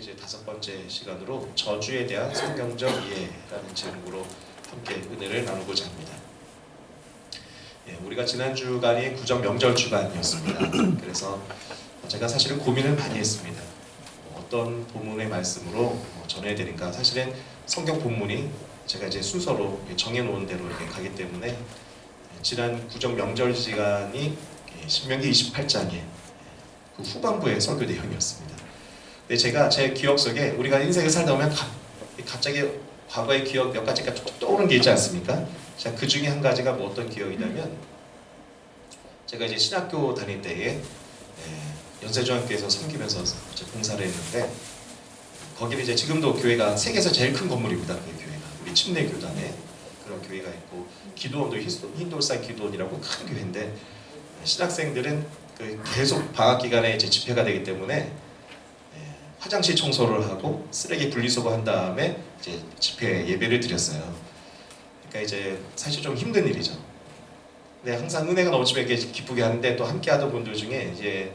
이제 5번째 시간으로 저주에 대한 성경적 이해라는 제목으로 함께 은혜를 나누고자 합니다. 우리가 지난 주간이 구정 명절 주간이었습니다. 그래서 제가 사실은 고민을 많이 했습니다. 어떤 본문의 말씀으로 전해야 되는가. 사실은 성경 본문이 제가 이제 순서로 정해놓은 대로 이렇게 가기 때문에 지난 구정 명절 시간이 신명기 28장의 그 후반부의 설교 내용이었습니다. 근데 제가 제 기억 속에 우리가 인생을 살다 보면 갑자기 과거의 기억 몇 가지가 툭툭 떠오르는 게 있지 않습니까? 자, 그 중에 한 가지가 뭐 어떤 기억이냐면 제가 이제 신학교 다닐 때에 연세중학교에서 섬기면서 이제 봉사를 했는데 거기는 이제 지금도 교회가 세계에서 제일 큰 건물입니다. 그 교회가 우리 침례교단에 그런 교회가 있고 기도원도 흰돌산 기도원이라고 큰 교회인데 신학생들은 계속 방학 기간에 이제 집회가 되기 때문에 화장실 청소를 하고 쓰레기 분리수거한 다음에 이제 집회 예배를 드렸어요. 그러니까 이제 사실 좀 힘든 일이죠. 근데 항상 은혜가 넘치면 이렇게 기쁘게 하는데 또 함께 하던 분들 중에 이제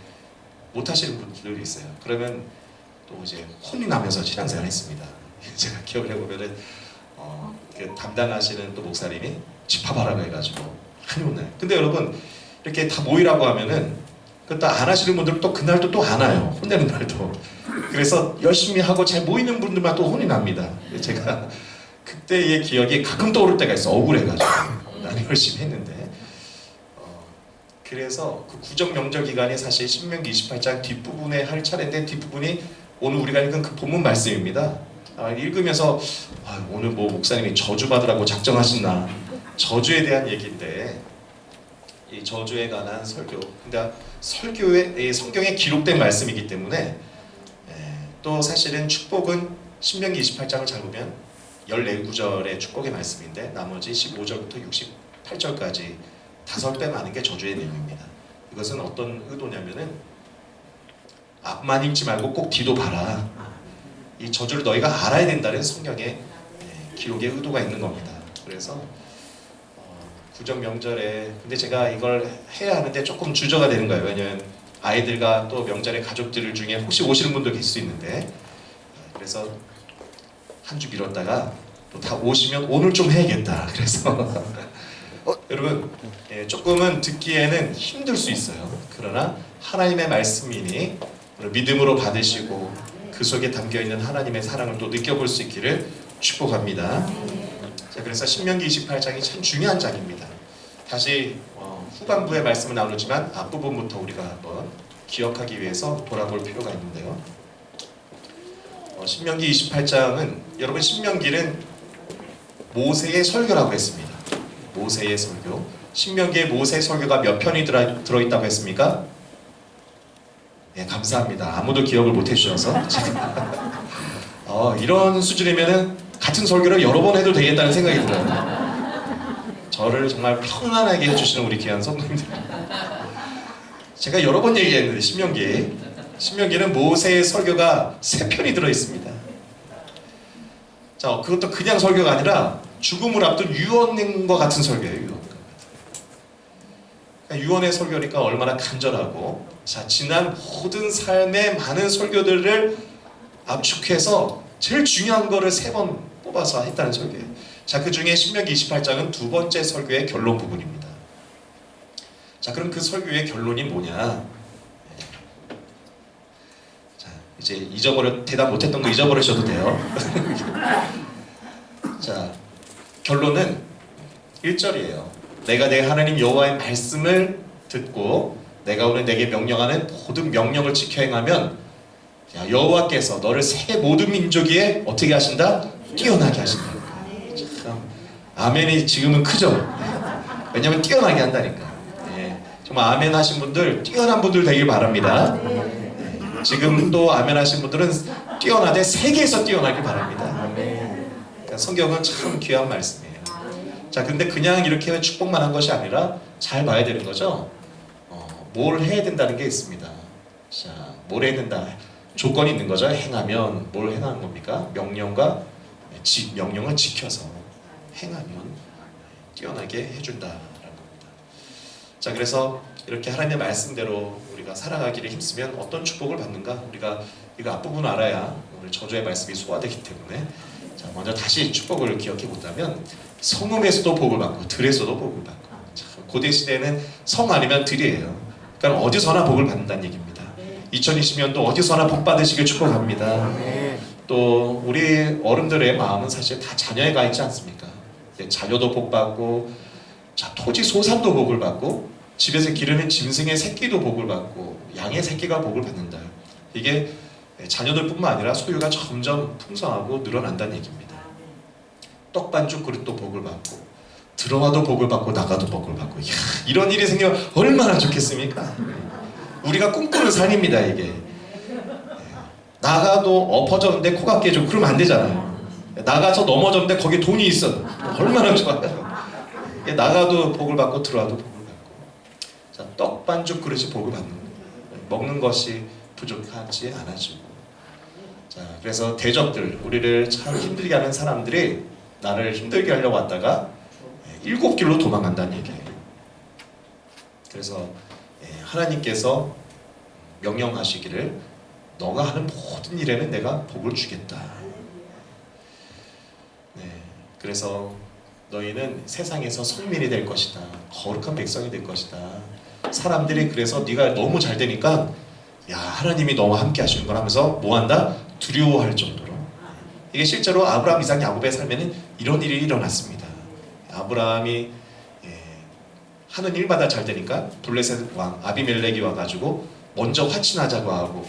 못 하시는 분들이 있어요. 그러면 또 이제 혼이 나면서 신앙생활을 했습니다. 제가 기억을 해보면은 그 담당하시는 또 목사님이 집합하라고 해가지고 많이 혼나요. 근데 여러분 이렇게 다 모이라고 하면은 그것도 안 하시는 분들은 또 그날도 또 안 와요. 혼내는 날도. 그래서 열심히 하고 잘 모이는 분들만 또 혼이 납니다. 제가 그때의 기억이 가끔 떠오를 때가 있어. 억울해가지고 나는 열심히 했는데 그래서 그 구정 명절 기간이 사실 신명기 28장 뒷부분에 할 차례인데 뒷부분이 오늘 우리가 읽은 그 본문 말씀입니다. 읽으면서 오늘 뭐 목사님이 저주 받으라고 작정하셨나 저주에 대한 얘기인데 이 저주에 관한 설교 근데 설교의 성경에 기록된 말씀이기 때문에 또 사실은 축복은 신명기 28장을 잘 보면 14구절의 축복의 말씀인데 나머지 15절부터 68절까지 5배 많은 게 저주의 내용입니다. 이것은 어떤 의도냐면은 앞만 읽지 말고 꼭 뒤도 봐라. 이 저주를 너희가 알아야 된다는 성경의 기록의 의도가 있는 겁니다. 그래서 구정 명절에 근데 제가 이걸 해야 하는데 조금 주저가 되는 거예요. 왜냐면 아이들과 또 명절에 가족들 중에 혹시 오시는 분도 계실 수 있는데 그래서 한 주 미뤘다가 또 다 오시면 오늘 좀 해야겠다. 그래서 여러분 조금은 듣기에는 힘들 수 있어요. 그러나 하나님의 말씀이니 믿음으로 받으시고 그 속에 담겨있는 하나님의 사랑을 또 느껴볼 수 있기를 축복합니다. 자, 그래서 신명기 28장이 참 중요한 장입니다. 다시 후반부의 말씀은 나누지만 앞부분부터 우리가 한번 기억하기 위해서 돌아볼 필요가 있는데요. 신명기 28장은 여러분 신명기는 모세의 설교라고 했습니다. 모세의 설교. 신명기에 모세의 설교가 몇 편이 들어있다고 했습니까? 네, 감사합니다. 아무도 기억을 못 해주셔서 이런 수준이면은 같은 설교를 여러 번 해도 되겠다는 생각이 들어요. 저를 정말 평안하게 해주시는 우리 귀한 성도님들. 제가 여러 번 얘기했는데 신명기는 모세의 설교가 3편이 들어있습니다. 자, 그것도 그냥 설교가 아니라 죽음을 앞둔 유언과 같은 설교예요. 유언의 설교니까 얼마나 간절하고 자, 지난 모든 삶의 많은 설교들을 압축해서 제일 중요한 거를 3번 뽑아서 했다는 설교예요. 자, 그 중에 신명기 28장은 2번째 설교의 결론 부분입니다. 자, 그럼 그 설교의 결론이 뭐냐? 자, 이제 대답 못했던 거 잊어버리셔도 돼요. 자, 결론은 1절이에요. 내가 내 하나님 여호와의 말씀을 듣고 내가 오늘 내게 명령하는 모든 명령을 지켜 행하면 여호와께서 너를 새 모든 민족 위에 어떻게 하신다? 뛰어나게 하신다. 참, 아멘이 지금은 크죠? 왜냐면 뛰어나게 한다니까. 정말 아멘 하신 분들 뛰어난 분들 되길 바랍니다. 지금 또 아멘 하신 분들은 뛰어나되 세계에서 뛰어나길 바랍니다. 그러니까 성경은 참 귀한 말씀이에요. 자, 근데 그냥 이렇게 축복만 한 것이 아니라 잘 봐야 되는 거죠. 뭘 해야 된다는 게 있습니다. 자, 뭘 해야 된다. 조건이 있는 거죠. 행하면 뭘 행하는 겁니까? 명령을 지켜서 행하면 뛰어나게 해준다라는 겁니다. 자, 그래서 이렇게 하나님의 말씀대로 우리가 살아가기를 힘쓰면 어떤 축복을 받는가? 우리가 이거 앞부분 알아야 오늘 저주의 말씀이 소화되기 때문에 자, 먼저 다시 축복을 기억해 본다면 성읍에서도 복을 받고 들에서도 복을 받고 자, 고대 시대에는 성 아니면 들이에요. 그러니까 어디서나 복을 받는다는 얘기입니다. 2020년도 어디서나 복 받으시길 축복합니다. 또 우리 어른들의 마음은 사실 다 자녀에 가 있지 않습니까? 자녀도 복 받고 자, 토지 소산도 복을 받고 집에서 기르는 짐승의 새끼도 복을 받고 양의 새끼가 복을 받는다. 이게 자녀들뿐만 아니라 소유가 점점 풍성하고 늘어난다는 얘기입니다. 떡반죽 그릇도 복을 받고 들어와도 복을 받고 나가도 복을 받고 이야, 이런 일이 생기면 얼마나 좋겠습니까? 우리가 꿈꾸는 삶입니다. 이게 나가도 엎어졌는데 코가 깨져 그러면 안 되잖아요. 나가서 넘어졌는데 거기 돈이 있어 얼마나 좋아요. 나가도 복을 받고 들어와도 복을 받고 자, 떡반죽 그릇이 복을 받는 거예요. 먹는 것이 부족하지 않아지고 자, 그래서 대적들 우리를 참 힘들게 하는 사람들이 나를 힘들게 하려고 왔다가 7길로 도망간다는 얘기예요. 그래서 하나님께서 명령하시기를 너가 하는 모든 일에는 내가 복을 주겠다. 네, 그래서 너희는 세상에서 성민이 될 것이다. 거룩한 백성이 될 것이다. 사람들이 그래서 네가 너무 잘 되니까 야 하나님이 너와 함께 하시는 걸 하면서 뭐한다? 두려워할 정도로. 이게 실제로 아브라함, 이삭, 야곱의 삶에는 이런 일이 일어났습니다. 아브라함이 하는 일마다 잘 되니까 블레셋 왕 아비멜렉이 와가지고 먼저 화친하자고 하고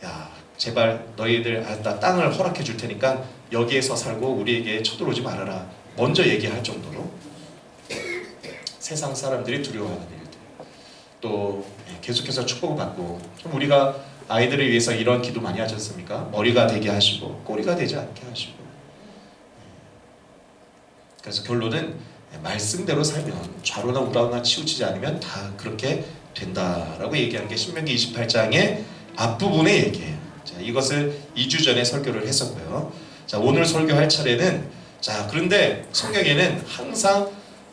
야 제발 너희들 땅을 허락해 줄 테니까 여기에서 살고 우리에게 쳐들어오지 말아라 먼저 얘기할 정도로 세상 사람들이 두려워하는 일들 또 계속해서 축복을 받고 좀 우리가 아이들을 위해서 이런 기도 많이 하셨습니까? 머리가 되게 하시고 꼬리가 되지 않게 하시고 그래서 결론은 말씀대로 살면 좌로나 우로나 치우치지 않으면 다 그렇게 된다라고 얘기하는 게 신명기 28장의 앞부분의 얘기예요. 자, 이것을 2주 전에 설교를 했었고요. 자, 오늘 설교할 차례는 자, 그런데 성경에는 항상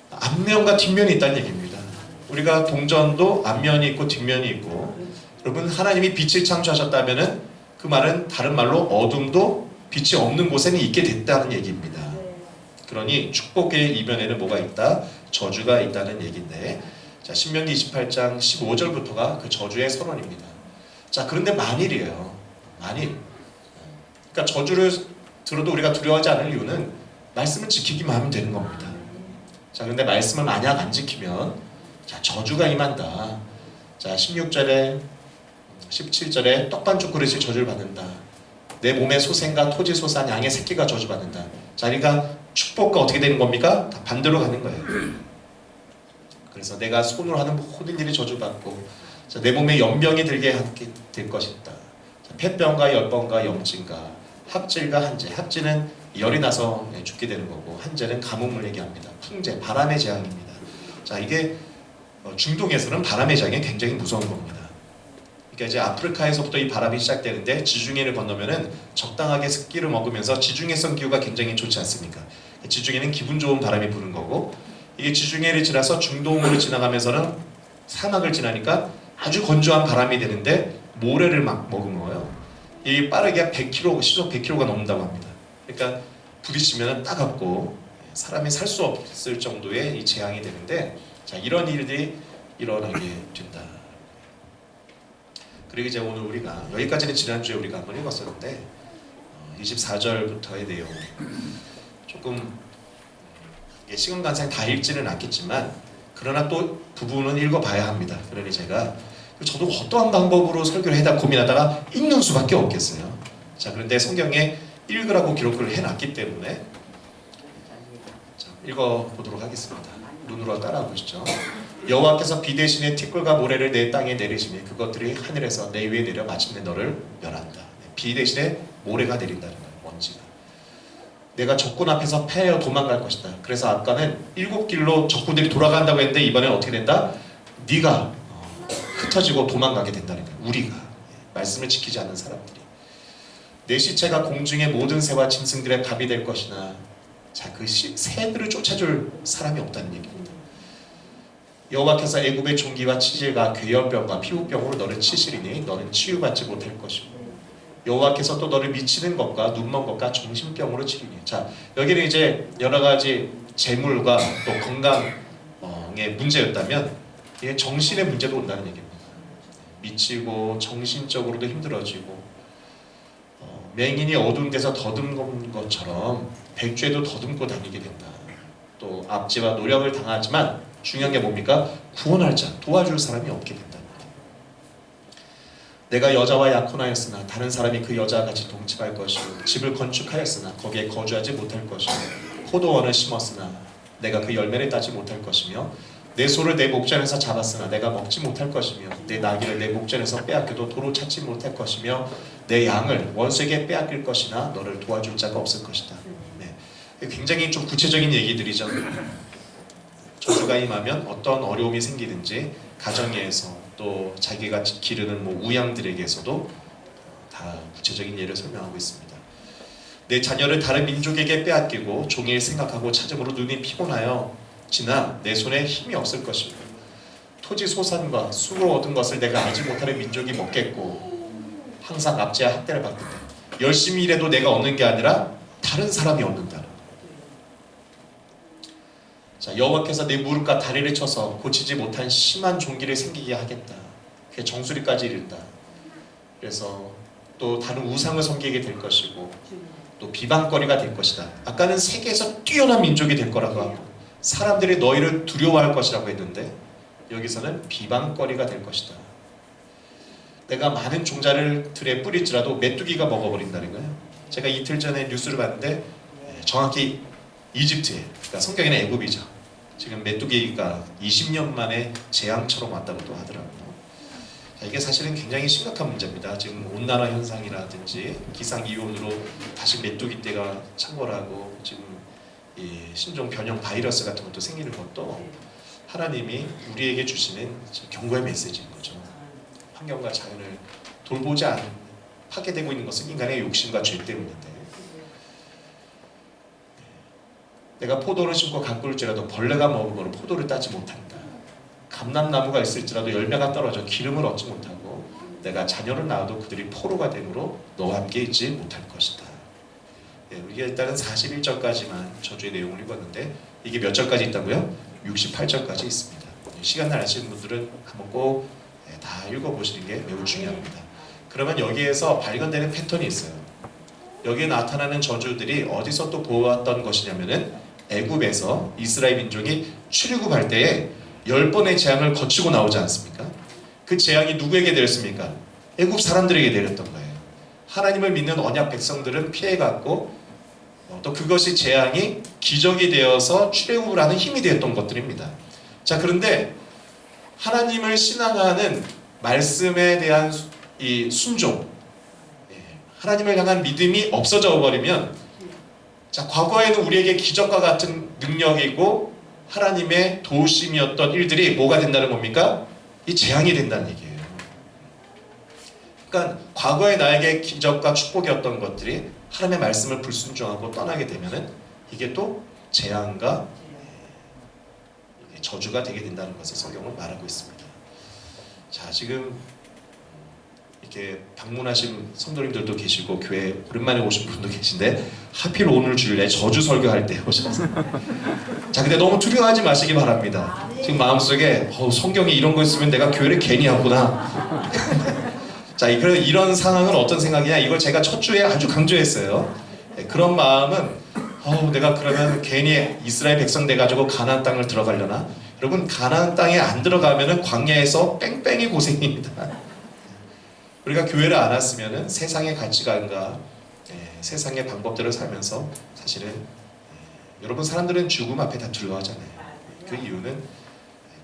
앞면과 뒷면이 있다는 얘기입니다. 우리가 동전도 앞면이 있고 뒷면이 있고 여러분 하나님이 빛을 창조하셨다면은 그 말은 다른 말로 어둠도 빛이 없는 곳에는 있게 됐다는 얘기입니다. 그러니 축복의 이면에는 뭐가 있다? 저주가 있다는 얘기인데 자, 신명기 28장 15절부터가 그 저주의 선언입니다. 자, 그런데 만일이에요. 만일. 그러니까 저주를 들어도 우리가 두려워하지 않을 이유는 말씀을 지키기만 하면 되는 겁니다. 자, 그런데 말씀을 만약 안 지키면 자, 저주가 임한다. 자, 16절에 17절에 떡반죽 그릇이 저주를 받는다. 내 몸의 소생과 토지 소산 양의 새끼가 저주받는다. 자, 그러니까 축복과 어떻게 되는 겁니까? 다 반대로 가는 거예요. 그래서 내가 손으로 하는 모든 일이 저주받고 자, 내 몸에 연병이 들게 하게 될 것이다. 자, 폐병과 열병과 염증과 합질과 한재. 합질은 열이 나서 죽게 되는 거고 한재는 가뭄을 얘기합니다. 풍재, 바람의 재앙입니다. 자, 이게 중동에서는 바람의 재앙이 굉장히 무서운 겁니다. 그러니까 이제 아프리카에서부터 이 바람이 시작되는데 지중해를 건너면은 적당하게 습기를 먹으면서 지중해성 기후가 굉장히 좋지 않습니까? 지중해는 기분 좋은 바람이 부는 거고 이게 지중해를 지나서 중동으로 지나가면서는 사막을 지나니까 아주 건조한 바람이 되는데 모래를 막 머금어요. 이 빠르게 100km, 시속 100km가 넘는다고 합니다. 그러니까 부딪히면 따갑고 사람이 살 수 없을 정도의 이 재앙이 되는데 자, 이런 일들이 일어나게 된다. 그리고 이제 오늘 우리가 여기까지는 지난주에 우리가 한번 읽었었는데 24절부터의 내용 조금 시간 관상 다 읽지는 않겠지만 그러나 또 부분은 읽어봐야 합니다. 그러니 제가 저도 어떠한 방법으로 설교를 해다 고민하다가 읽는 수밖에 없겠어요. 자, 그런데 성경에 읽으라고 기록을 해놨기 때문에 자, 읽어보도록 하겠습니다. 눈으로 따라하 보시죠. 여호와께서 비 대신에 티끌과 모래를 내 땅에 내리시니 그것들이 하늘에서 내 위에 내려 마침내 너를 멸한다. 비 대신에 모래가 내린다는 거예요. 먼지가. 내가 적군 앞에서 패하여 도망갈 것이다. 그래서 아까는 7길로 적군들이 돌아간다고 했는데 이번엔 어떻게 된다? 네가 흩어지고 도망가게 된다는 거예요. 우리가 말씀을 지키지 않는 사람들이 내 시체가 공중의 모든 새와 짐승들의 밥이 될 것이나 자, 그 새들을 쫓아줄 사람이 없다는 얘기입니다. 여호와께서 애굽의 종기와 치질과 괴열병과 피부병으로 너를 치시리니 너는 치유받지 못할 것이고 여호와께서 또 너를 미치는 것과 눈먼 것과 정신병으로 치리니. 자, 여기는 이제 여러 가지 재물과 또 건강의 문제였다면 이게 정신의 문제도 온다는 얘기입니다. 미치고 정신적으로도 힘들어지고 맹인이 어두운 데서 더듬는 것처럼 백죄도 더듬고 다니게 된다. 또 압제와 노력을 당하지만 중요한 게 뭡니까? 구원할 자, 도와줄 사람이 없게 된다. 내가 여자와 약혼하였으나 다른 사람이 그 여자와 같이 동침할 것이요 집을 건축하였으나 거기에 거주하지 못할 것이요 포도원을 심었으나 내가 그 열매를 따지 못할 것이며 내 소를 내 목전에서 잡았으나 내가 먹지 못할 것이며 내 나귀를 내 목전에서 빼앗겨도 도로 찾지 못할 것이며 내 양을 원수에게 빼앗길 것이나 너를 도와줄 자가 없을 것이다. 네. 굉장히 좀 구체적인 얘기들이죠. 저주가 임하면 어떤 어려움이 생기든지 가정에서 또 자기가 기르는 우양들에게서도 다 구체적인 예를 설명하고 있습니다. 내 자녀를 다른 민족에게 빼앗기고 종일 생각하고 찾음으로 눈이 피곤하여 지나 내 손에 힘이 없을 것이며 토지 소산과 수로 얻은 것을 내가 알지 못하는 민족이 먹겠고 항상 압제와 학대를 받는다. 열심히 일해도 내가 얻는 게 아니라 다른 사람이 얻는다. 자, 여호와께서 내 무릎과 다리를 쳐서 고치지 못한 심한 종기를 생기게 하겠다. 그게 정수리까지 이른다. 그래서 또 다른 우상을 섬기게 될 것이고 또 비방거리가 될 것이다. 아까는 세계에서 뛰어난 민족이 될 거라고 하고 사람들이 너희를 두려워할 것이라고 했는데 여기서는 비방거리가 될 것이다. 내가 많은 종자를 들에 뿌릴지라도 메뚜기가 먹어버린다는 거예요. 제가 이틀 전에 뉴스를 봤는데 정확히 이집트에, 그러니까 성경에는 애굽이죠. 지금 메뚜기가 20년 만에 재앙처럼 왔다고도 하더라고요. 이게 사실은 굉장히 심각한 문제입니다. 지금 온난화 현상이라든지 기상이온으로 다시 메뚜기 떼가 창궐하고 지금 이 신종 변형 바이러스 같은 것도 생기는 것도 하나님이 우리에게 주시는 경고의 메시지인 거죠. 환경과 자연을 돌보지 않은 파괴되고 있는 것은 인간의 욕심과 죄 때문인데 내가 포도를 심고 가꿀지라도 벌레가 먹음으로 포도를 따지 못한다. 감람나무가 있을지라도 열매가 떨어져 기름을 얻지 못하고 내가 자녀를 낳아도 그들이 포로가 되므로 너와 함께 있지 못할 것이다. 우리가 일단은 41절까지만 저주의 내용을 읽었는데 이게 몇 절까지 있다고요? 68절까지 있습니다. 시간 날 아시는 분들은 한번 꼭 다 읽어보시는 게 매우 중요합니다. 그러면 여기에서 발견되는 패턴이 있어요. 여기에 나타나는 저주들이 어디서 또 보았던 것이냐면은 애굽에서 이스라엘 민족이 출애굽할 때에 10번의 재앙을 거치고 나오지 않습니까? 그 재앙이 누구에게 내렸습니까? 애굽 사람들에게 내렸던 거예요. 하나님을 믿는 언약 백성들은 피해갔고 또 그것이 재앙이 기적이 되어서 출애굽을 하는 힘이 되었던 것들입니다. 자, 그런데 하나님을 신앙하는 말씀에 대한 이 순종, 하나님을 향한 믿음이 없어져 버리면 자, 과거에는 우리에게 기적과 같은 능력이고 하나님의 도우심이었던 일들이 뭐가 된다는 겁니까? 이 재앙이 된다는 얘기예요. 그러니까 과거에 나에게 기적과 축복이었던 것들이 하나님의 말씀을 불순종하고 떠나게 되면은 이게 또 재앙과 저주가 되게 된다는 것을 성경은 말하고 있습니다. 자, 지금 이렇게 방문하신 성도님들도 계시고 교회 오랜만에 오신 분도 계신데 하필 오늘 주일에 저주 설교할 때 오셨어요. 자, 근데 너무 두려워하지 마시기 바랍니다. 지금 마음속에 성경에 이런 거 있으면 내가 교회를 괜히 왔구나. 자, 이런 상황은 어떤 생각이냐, 이걸 제가 첫 주에 아주 강조했어요. 그런 마음은 내가 그러면 괜히 이스라엘 백성 돼가지고 가나안 땅을 들어가려나? 여러분, 가나안 땅에 안 들어가면은 광야에서 뺑뺑이 고생입니다. 우리가 교회를 안 왔으면은 세상의 가치관과 세상의 방법대로 살면서 사실은 여러분, 사람들은 죽음 앞에 다 두려워하잖아요. 그 이유는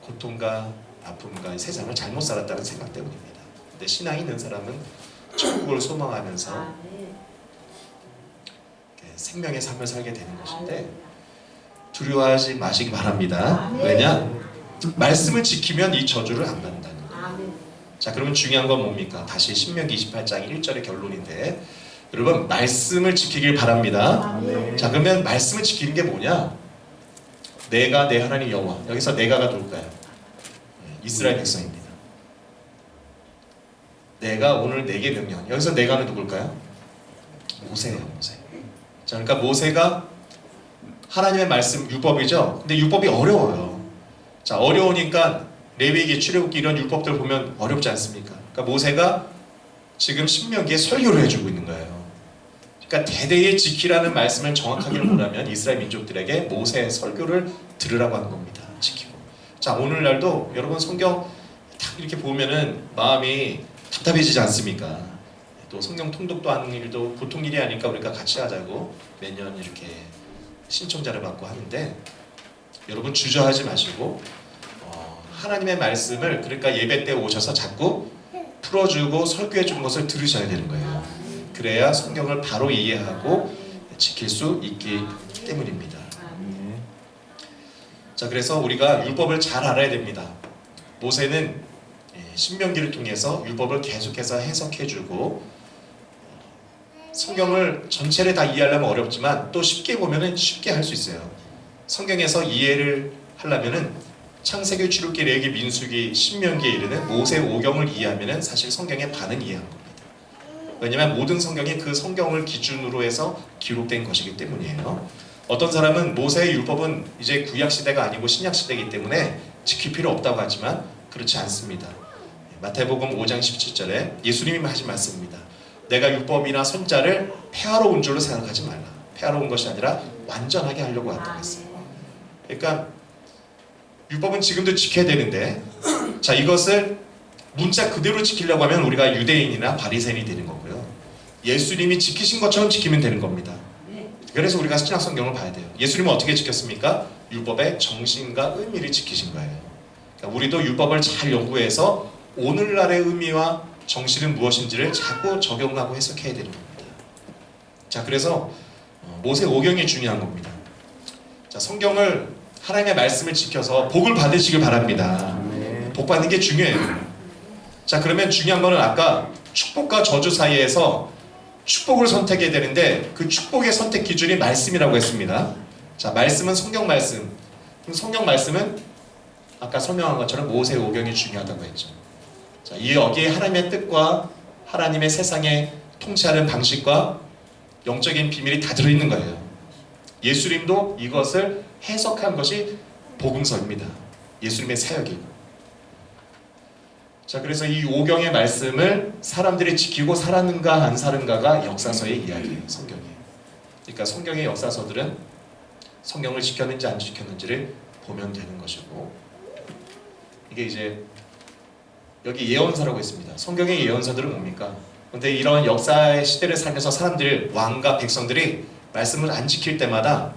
고통과 아픔과 세상을 잘못 살았다는 생각 때문입니다. 근데 신앙이 있는 사람은 천국을 소망하면서 생명의 삶을 살게 되는 것인데 두려워하지 마시기 바랍니다. 왜냐? 말씀을 지키면 이 저주를 안 받는다는 거예요. 자, 그러면 중요한 건 뭡니까? 다시 신명기 28장 1절의 결론인데 여러분, 말씀을 지키길 바랍니다. 자, 그러면 말씀을 지키는 게 뭐냐? 내가 내 하나님 여호와. 여기서 내가가 누굴까요? 이스라엘 백성입니다. 내가 오늘 내게 명령. 여기서 내가는 누굴까요? 모세예요, 모세. 자, 그러니까 모세가 하나님의 말씀 율법이죠. 근데 율법이 어려워요. 자, 어려우니까 레위기, 출애굽기 이런 율법들 보면 어렵지 않습니까? 그러니까 모세가 지금 신명기에 설교를 해주고 있는 거예요. 그러니까 대대에 지키라는 말씀을 정확하게 보라면 이스라엘 민족들에게 모세의 설교를 들으라고 하는 겁니다. 지키고. 자, 오늘날도 여러분 성경 딱 이렇게 보면은 마음이 답답해지지 않습니까? 또 성경 통독도 하는 일도 보통 일이 아니까 우리가 같이 하자고 매년 이렇게 신청자를 받고 하는데, 여러분 주저하지 마시고 하나님의 말씀을 그러니까 예배 때 오셔서 자꾸 풀어주고 설교해 주는 것을 들으셔야 되는 거예요. 그래야 성경을 바로 이해하고 지킬 수 있기 때문입니다. 자, 그래서 우리가 율법을 잘 알아야 됩니다. 모세는 신명기를 통해서 율법을 계속해서 해석해주고, 성경을 전체를 다 이해하려면 어렵지만 또 쉽게 보면은 쉽게 할 수 있어요. 성경에서 이해를 하려면은 창세기, 출애굽기, 레위기, 민수기, 신명기에 이르는 모세 오경을 이해하면은 사실 성경의 반은 이해한 겁니다. 왜냐하면 모든 성경이 그 성경을 기준으로 해서 기록된 것이기 때문이에요. 어떤 사람은 모세의 율법은 이제 구약 시대가 아니고 신약 시대이기 때문에 지킬 필요 없다고 하지만 그렇지 않습니다. 마태복음 5장 17절에 예수님이 하신 말씀입니다. 내가 율법이나 선자를 폐하러 온 줄로 생각하지 말라. 폐하러 온 것이 아니라 완전하게 하려고 왔다고 했어요. 그러니까 율법은 지금도 지켜야 되는데, 자, 이것을 문자 그대로 지키려고 하면 우리가 유대인이나 바리새인이 되는 거고요. 예수님이 지키신 것처럼 지키면 되는 겁니다. 그래서 우리가 신약 성경을 봐야 돼요. 예수님은 어떻게 지켰습니까? 율법의 정신과 의미를 지키신 거예요. 그러니까 우리도 율법을 잘 연구해서 오늘날의 의미와 정신은 무엇인지를 자꾸 적용하고 해석해야 되는 겁니다. 자, 그래서 모세 오경이 중요한 겁니다. 자, 성경을 하나님의 말씀을 지켜서 복을 받으시길 바랍니다. 복 받는 게 중요해요. 자, 그러면 중요한 거는 아까 축복과 저주 사이에서 축복을 선택해야 되는데 그 축복의 선택 기준이 말씀이라고 했습니다. 자, 말씀은 성경 말씀. 그럼 성경 말씀은 아까 설명한 것처럼 모세 오경이 중요하다고 했죠. 자, 여기에 하나님의 뜻과 하나님의 세상의 통치하는 방식과 영적인 비밀이 다 들어있는 거예요. 예수님도 이것을 해석한 것이 복음서입니다. 예수님의 사역이. 자, 그래서 이 오경의 말씀을 사람들이 지키고 살았는가 안 살았는가가 역사서의 이야기예요. 성경이에요. 그러니까 성경의 역사서들은 성경을 지켰는지 안 지켰는지를 보면 되는 것이고, 이게 이제 여기 예언서라고 있습니다. 성경의 예언서들은 뭡니까? 근데 이런 역사의 시대를 살면서 사람들, 왕과 백성들이 말씀을 안 지킬 때마다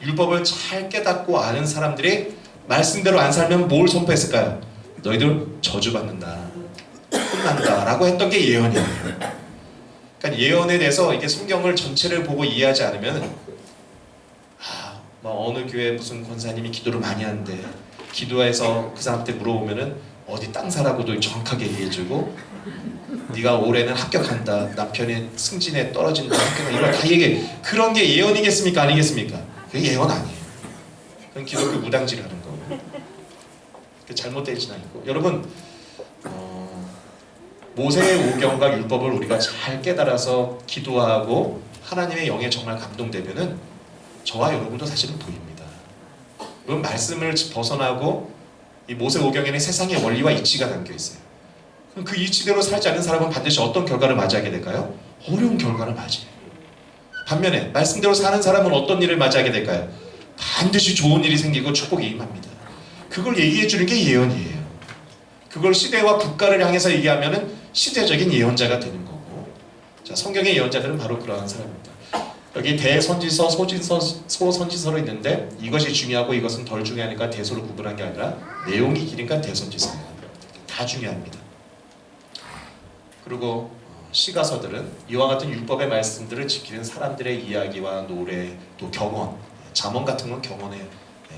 율법을 잘 깨닫고 아는 사람들이 말씀대로 안 살면 뭘 선포했을까요? 너희들 저주받는다, 혼난다 라고 했던 게 예언이에요. 그러니까 예언에 대해서 이게 성경을 전체를 보고 이해하지 않으면 뭐 어느 교회 무슨 권사님이 기도를 많이 하는데 기도해서 그 사람한테 물어보면은 어디 땅 사라고도 정확하게 얘기해주고, 네가 올해는 합격한다, 남편이 승진에 떨어진다, 이거 다 얘기해. 그런 게 예언이겠습니까? 아니겠습니까? 그게 예언 아니에요. 그건 기독교 무당질하는 거고, 잘못되진 않고. 여러분, 모세의 오경과 율법을 우리가 잘 깨달아서 기도하고 하나님의 영에 정말 감동되면은 저와 여러분도 사실은 보입니다. 그럼 말씀을 벗어나고 이 모세 오경에는 세상의 원리와 이치가 담겨 있어요. 그럼 그 이치대로 살지 않는 사람은 반드시 어떤 결과를 맞이하게 될까요? 어려운 결과를 맞이해요. 반면에 말씀대로 사는 사람은 어떤 일을 맞이하게 될까요? 반드시 좋은 일이 생기고 축복이 임합니다. 그걸 얘기해 주는 게 예언이에요. 그걸 시대와 국가를 향해서 얘기하면은 시대적인 예언자가 되는 거고, 자, 성경의 예언자들은 바로 그러한 사람입니다. 여기 대선지서, 소진서, 소선지서로 있는데 이것이 중요하고 이것은 덜 중요하니까 대소로 구분한 게 아니라 내용이 길으니까 대선지서예요. 다 중요합니다. 그리고 시가서들은 이와 같은 율법의 말씀들을 지키는 사람들의 이야기와 노래, 또 경언, 잠언 같은 건 경언의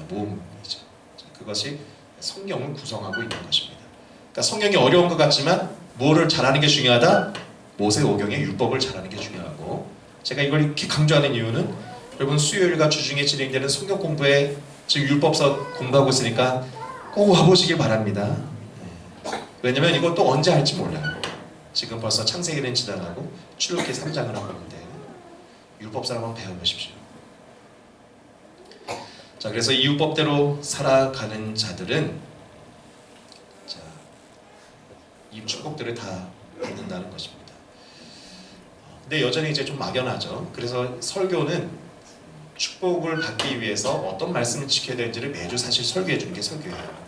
모음이죠. 그것이 성경을 구성하고 있는 것입니다. 그러니까 성경이 어려운 것 같지만 뭐를 잘하는 게 중요하다? 모세 오경의 율법을 잘하는 게 중요하고, 제가 이걸 이렇게 강조하는 이유는 여러분 수요일과 주중에 진행되는 성경 공부에 지금 율법서 공부하고 있으니까 꼭 와보시길 바랍니다. 왜냐면 이거 또 언제 할지 몰라요. 지금 벌써 창세기는 지나가고 출애굽기 3장을 하고 있는데 율법사를 한번 배워보십시오. 자, 그래서 이 율법대로 살아가는 자들은 자, 이 축복들을 다 받는다는 것입니다. 근데 여전히 이제 좀 막연하죠. 그래서 설교는 축복을 받기 위해서 어떤 말씀을 지켜야 되는지를 매주 사실 설교해 주는 게 설교예요.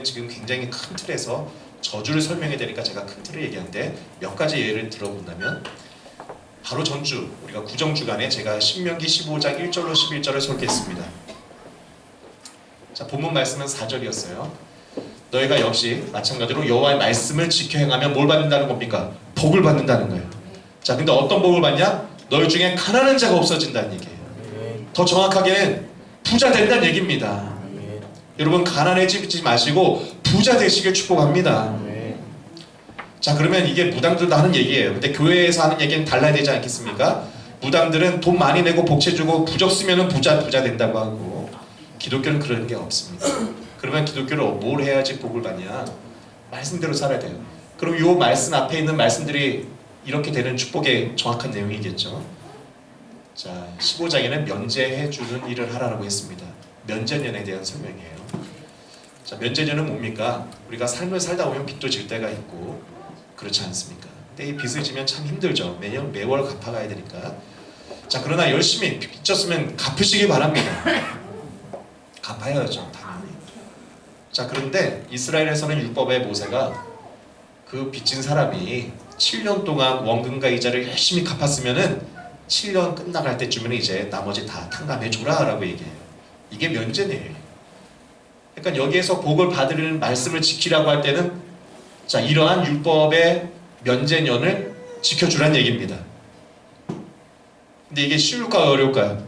지금 굉장히 큰 틀에서 저주를 설명해야 되니까 제가 큰 틀을 얘기하는데 몇 가지 예를 들어본다면 바로 전주 우리가 구정주간에 제가 신명기 15장 1절로 11절을 설교했습니다. 자, 본문 말씀은 4절이었어요. 너희가 역시 마찬가지로 여호와의 말씀을 지켜 행하면 뭘 받는다는 겁니까? 복을 받는다는 거예요. 자, 근데 어떤 복을 받냐? 너희 중에 가난한 자가 없어진다는 얘기예요. 더 정확하게는 부자 된다는 얘기입니다. 여러분, 가난해지지 마시고 부자 되시길 축복합니다. 자, 그러면 이게 무당들도 하는 얘기예요. 근데 교회에서 하는 얘기는 달라야 되지 않겠습니까? 무당들은 돈 많이 내고 복채 주고 부적 쓰면은 부자 된다고 하고, 기독교는 그런 게 없습니다. 그러면 기독교로 뭘 해야지 복을 받냐? 말씀대로 살아야 돼요. 그럼 이 말씀 앞에 있는 말씀들이 이렇게 되는 축복의 정확한 내용이겠죠. 자, 15장에는 면제해 주는 일을 하라고 했습니다. 면제년에 대한 설명이에요. 자, 면제년은 뭡니까? 우리가 삶을 살다 보면 빚도 질 때가 있고 그렇지 않습니까? 근데 이 빚을 지면 참 힘들죠. 매월 갚아가야 되니까. 자, 그러나 열심히 빚 졌으면 갚으시기 바랍니다. 갚아야죠, 당연히. 자, 그런데 이스라엘에서는 율법의 모세가 그 빚진 사람이 7년 동안 원금과 이자를 열심히 갚았으면은 7년 끝나갈 때쯤에는 이제 나머지 다 탕감해 주라 라고 얘기해요. 이게 면제네요. 그러니까 여기에서 복을 받으려는 말씀을 지키라고 할 때는 자, 이러한 율법의 면제년을 지켜주란 얘기입니다. 근데 이게 쉬울까요, 어려울까요?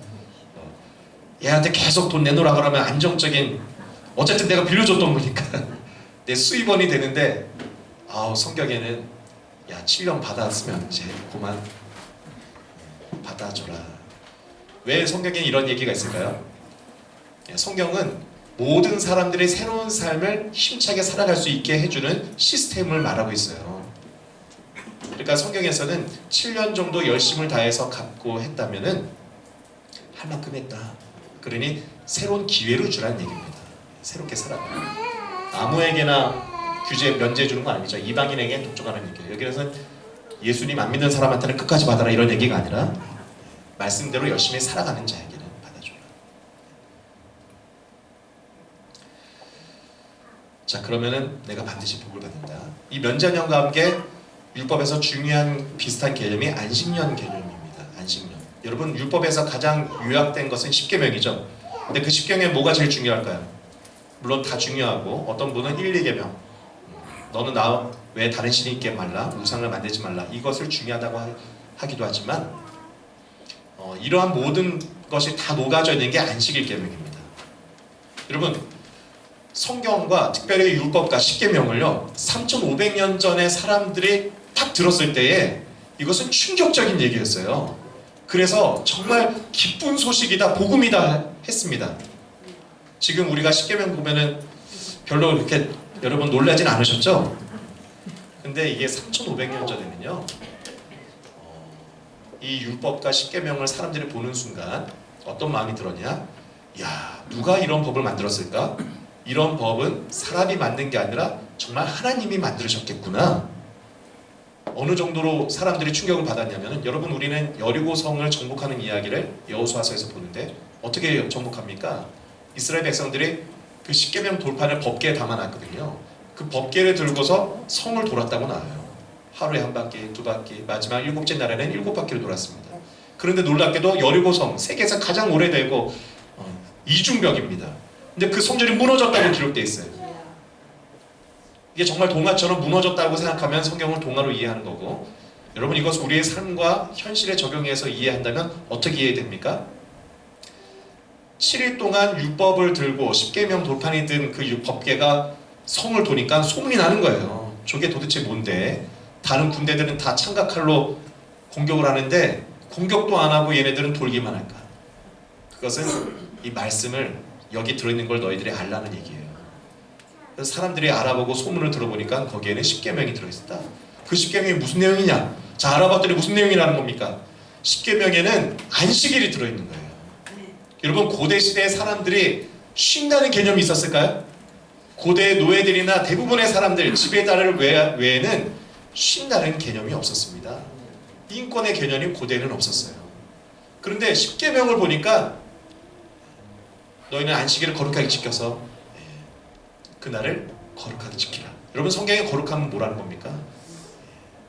얘한테 계속 돈 내놓으라 그러면 안정적인, 어쨌든 내가 빌려줬던 거니까 내 수입원이 되는데, 성경에는 야, 7년 받았으면 이제 그만 받아줘라. 왜 성경에 이런 얘기가 있을까요? 성경은 모든 사람들이 새로운 삶을 힘차게 살아갈 수 있게 해주는 시스템을 말하고 있어요. 그러니까 성경에서는 7년 정도 열심을 다해서 갚고 했다면은 할 만큼 했다. 그러니 새로운 기회를 주라는 얘기입니다. 새롭게 살아가. 아무에게나 규제 면제 주는 거 아니죠. 이방인에게 독촉하는 얘기예요. 여기서는 예수님 안 믿는 사람한테는 끝까지 받아라 이런 얘기가 아니라 말씀대로 열심히 살아가는 자에게는 받아줘라. 자, 그러면은 내가 반드시 복을 받는다. 이 면제년과 함께 율법에서 중요한 비슷한 개념이 안식년 개념입니다. 안식년. 여러분, 율법에서 가장 요약된 것은 십계명이죠. 근데 그 십계명에 뭐가 제일 중요할까요? 물론 다 중요하고 어떤 분은 1, 2계명, 너는 나 외에 다른 신이 있게 말라, 우상을 만들지 말라, 이것을 중요하다고 하기도 하지만 이러한 모든 것이 다 녹아져 있는 게 안식일 계명입니다. 여러분, 성경과 특별히 율법과 십계명을요 3,500년 전에 사람들이 딱 들었을 때에 이것은 충격적인 얘기였어요. 그래서 정말 기쁜 소식이다, 복음이다 했습니다. 지금 우리가 십계명 보면은 별로 그렇게 여러분 놀라진 않으셨죠? 근데 이게 3,500년 전에는요 이 율법과 십계명을 사람들이 보는 순간 어떤 마음이 들었냐? 야, 누가 이런 법을 만들었을까? 이런 법은 사람이 만든 게 아니라 정말 하나님이 만드셨겠구나. 어느 정도로 사람들이 충격을 받았냐면, 여러분, 우리는 여리고성을 정복하는 이야기를 여호수아서에서 보는데 어떻게 정복합니까? 이스라엘 백성들이 그 십계명 돌판을 법궤에 담아놨거든요. 그 법궤를 들고서 성을 돌았다고 나와요. 하루에 한 바퀴, 두 바퀴, 마지막 7째 날에는 7바퀴를 돌았습니다. 그런데 놀랍게도 여리고성, 세계에서 가장 오래되고 이중벽입니다. 근데 그 성전이 무너졌다고 기록되어 있어요. 이게 정말 동화처럼 무너졌다고 생각하면 성경을 동화로 이해하는 거고, 여러분, 이것을 우리의 삶과 현실에 적용해서 이해한다면 어떻게 이해됩니까? 7일 동안 율법을 들고 십계명 돌판이 든 그 법궤가 성을 도니까 소문이 나는 거예요. 저게 도대체 뭔데? 다른 군대들은 다 창각칼로 공격을 하는데 공격도 안 하고 얘네들은 돌기만 할까? 그것은 이 말씀을 여기 들어있는 걸 너희들이 알라는 얘기예요. 그래서 사람들이 알아보고 소문을 들어보니까 거기에는 십계명이 들어있었다. 그 십계명이 무슨 내용이냐? 자, 알아봤더니 무슨 내용이라는 겁니까? 십계명에는 안식일이 들어있는 거예요. 여러분, 고대 시대의 사람들이 쉰다는 개념이 있었을까요? 고대 노예들이나 대부분의 사람들, 지배자를 외에는 쉰다는 개념이 없었습니다. 인권의 개념이 고대에는 없었어요. 그런데 십계명을 보니까 너희는 안식일을 거룩하게 지켜서 그날을 거룩하게 지키라. 여러분, 성경의 거룩함은 뭐라는 겁니까?